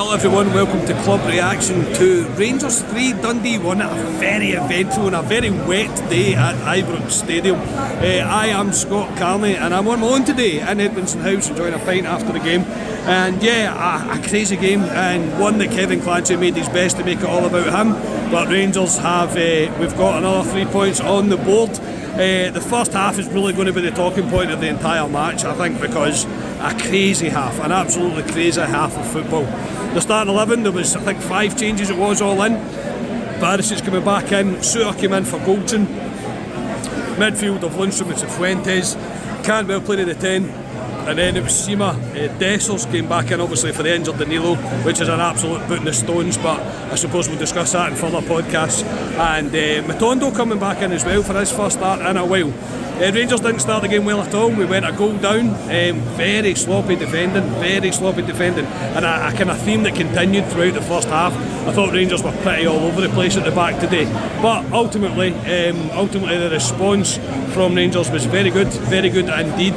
Hello everyone, welcome to Club Reaction to Rangers 3, Dundee 1 at a very eventful and a very wet day at Ibrox Stadium. I am Scott Carney and I'm on my own today in Edmondson House enjoying a pint after the game. And yeah, a crazy game and one that Kevin Clancy made his best to make it all about him. But Rangers have, we've got another 3 points on the board. The first half is really going to be the talking point of the entire match, I think, because a crazy half, an absolutely crazy half of football. The starting 11, there was I think 5 changes it was all in. Barisic's coming back in, Suter came in for Goldson. Midfield of Lundstrom and Fuentes, Cantwell played at the 10, and then it was Sima. Dessers came back in obviously for the injured Danilo, which is an absolute boot in the stones, but I suppose we'll discuss that in further podcasts. And Matondo coming back in as well for his first start in a while. Rangers didn't start the game well at all. We went a goal down, very sloppy defending, and a kind of theme that continued throughout the first half. I thought Rangers were pretty all over the place at the back today, but ultimately the response from Rangers was very good indeed.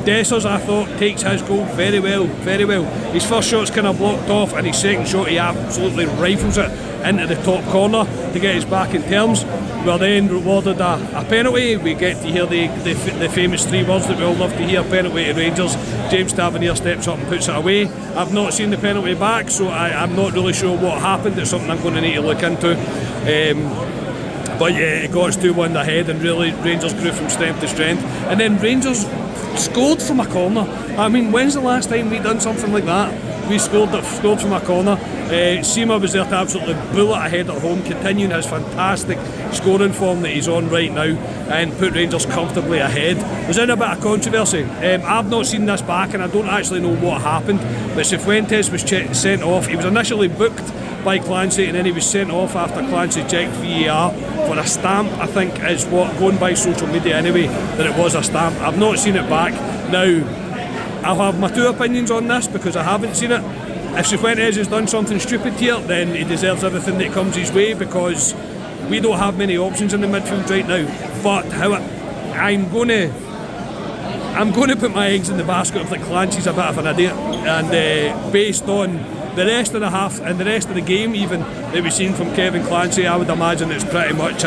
Dessers, I thought, takes his goal very well. His first shot's kind of blocked off, and his second shot he absolutely rifles it into the top corner to get his back in terms. We're then rewarded a penalty. We get to hear the famous 3 words that we all love to hear: penalty to Rangers. James Tavernier steps up and puts it away. I've not seen the penalty back, so I'm not really sure what happened. It's something I'm going to need to look into. But yeah, it got us 2-1 ahead, and really Rangers grew from strength to strength. And then Rangers scored from a corner. I mean, when's the last time we done something like that? We scored from a corner. Sima was there to absolutely bullet ahead at home, continuing his fantastic scoring form that he's on right now, and put Rangers comfortably ahead. There's in a bit of controversy. I've not seen this back, and I don't actually know what happened. But Fuentes was sent off. He was initially booked by Clancy, and then he was sent off after Clancy checked VAR for a stamp. I think is what, going by social media anyway, that it was a stamp. I've not seen it back. Now, I'll have my 2 opinions on this because I haven't seen it. If Fuentes has done something stupid here, then he deserves everything that comes his way, because we don't have many options in the midfield right now. But I'm going to put my eggs in the basket of that Clancy's a bit of an idiot, and based on the rest of the half and the rest of the game even that we've seen from Kevin Clancy, I would imagine it's pretty much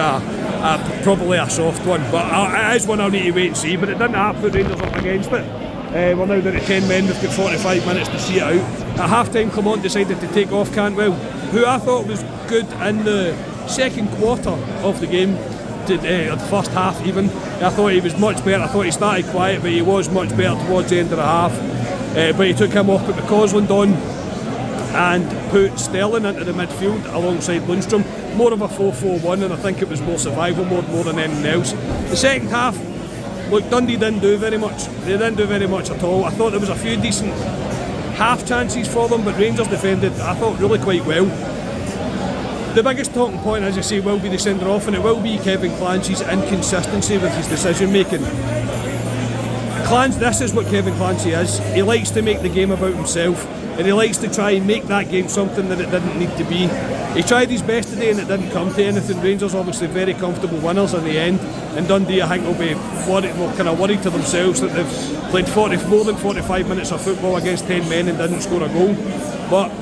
probably a soft one. But it is one I'll need to wait and see. But it didn't have to put Rangers up against it. We're now down to 10 men, we've got 45 minutes to see it out. At half time, Clement decided to take off Cantwell, who I thought was good in the second quarter of the game, the first half even. I thought he was much better. I thought he started quiet, but he was much better towards the end of the half. But he took him off, put McCausland on, and put Sterling into the midfield alongside Lundstrom. More of a 4-4-1, and I think it was more survival mode more than anything else. The second half, look, Dundee didn't do very much. They didn't do very much at all. I thought there was a few decent half chances for them, but Rangers defended, I thought, really quite well. The biggest talking point, as I say, will be the sender off, and it will be Kevin Clancy's inconsistency with his decision making. This is what Kevin Clancy is. He likes to make the game about himself, and he likes to try and make that game something that it didn't need to be. He tried his best today and it didn't come to anything. Rangers obviously very comfortable winners in the end, and Dundee I think will be kind of worried to themselves that they've played more than 45 minutes of football against 10 men and didn't score a goal. But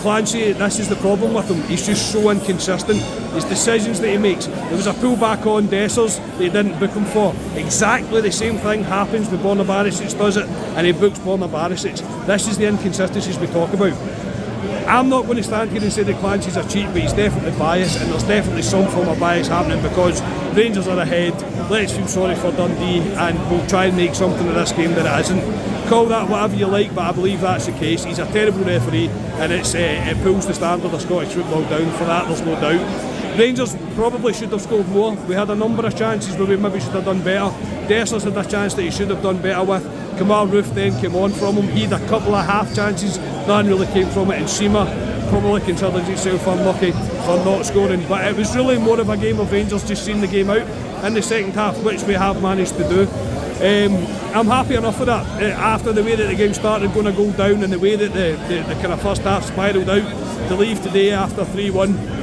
Clancy, this is the problem with him. He's just so inconsistent. His decisions that he makes. There was a pull back on Dessers that he didn't book him for. Exactly the same thing happens with Borna Barisic does it, and he books Borna Barisic. This is the inconsistencies we talk about. I'm not going to stand here and say that Clancy's a cheat, but he's definitely biased, and there's definitely some form of bias happening because Rangers are ahead. Let's feel sorry for Dundee, and we'll try and make something of this game that it isn't. Call that whatever you like, but I believe that's the case. He's a terrible referee, and it pulls the standard of Scottish football down. For that, there's no doubt. Rangers probably should have scored more. We had a number of chances where we maybe should have done better. Dessers had a chance that he should have done better with. Kamal Roof then came on from him. He had a couple of half chances, none really came from it, and Sima probably considers himself unlucky for not scoring. But it was really more of a game of Rangers just seeing the game out in the second half, which we have managed to do. I'm happy enough with that. After the way that the game started going a goal down, and the way that the kind of first half spiralled out, to leave today after 3-1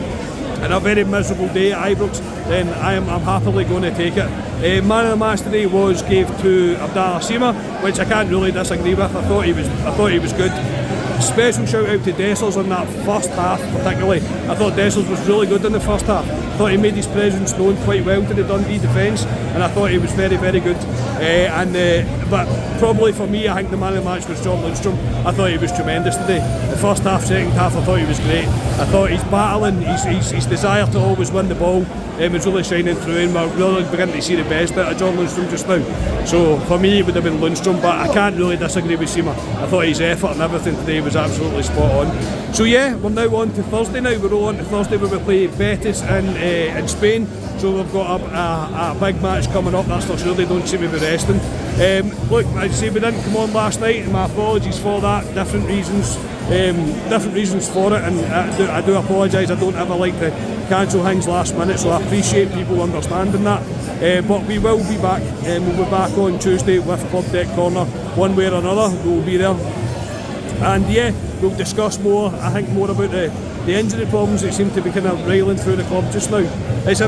and a very miserable day at Ibrox, then I'm happily going to take it. Man of the match today gave to Abdallah Sima, which I can't really disagree with. I thought he was good. special shout out to Dessers on that first half particularly. I thought Dessers was really good in the first half. I thought he made his presence known quite well to the Dundee defence, and I thought he was very, very good. But probably for me, I think the man of the match was John Lundstrom. I thought he was tremendous today. The first half, second half, I thought he was great. I thought his battling, his desire to always win the ball was really shining through, and we're really beginning to see the best out of John Lundstrom just now. So for me, it would have been Lundstrom, but I can't really disagree with Seema. I thought his effort and everything today was absolutely spot on. So yeah, we're now on to Thursday now. We're all on to Thursday where we play Betis in Spain. So we've got a big match coming up, that's for sure. They don't seem to be resting. Look, I say we didn't come on last night, and my apologies for that. Different reasons for it, and I do apologise. I don't ever like to cancel things last minute, so I appreciate people understanding that. But we will be back. We'll be back on Tuesday with Club Deck Corner, one way or another. We'll be there, and yeah, we'll discuss more. I think more about the injury problems that seem to be kind of railing through the club just now. It's a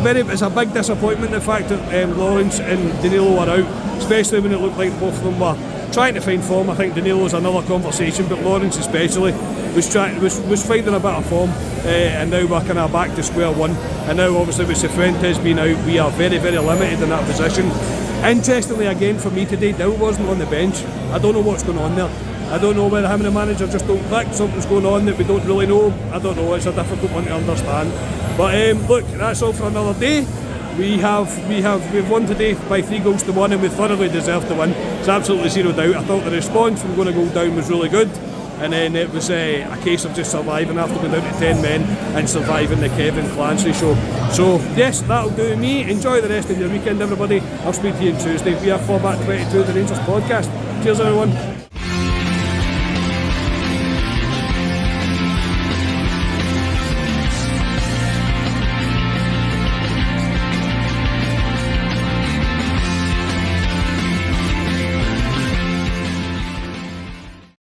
big disappointment, the fact that Lawrence and Danilo are out, especially when it looked like both of them were trying to find form. I think Danilo's another conversation, but Lawrence especially was finding a bit of form, and now we're kind of back to square one. And now obviously with Cifuentes being out, we are very, very limited in that position. Interestingly again for me today, Dill wasn't on the bench. I don't know what's going on there. I don't know whether him and the manager just don't click, something's going on that we don't really know. I don't know, it's a difficult one to understand. But look, that's all for another day. We've won today by 3-1, and we thoroughly deserved to win. It's absolutely zero doubt. I thought the response from going to go down was really good, and then it was a case of just surviving after going down to 10 men and surviving the Kevin Clancy show. So yes, that'll do me. Enjoy the rest of your weekend, everybody. I'll speak to you on Tuesday. We are Club at 22, the Rangers podcast. Cheers everyone.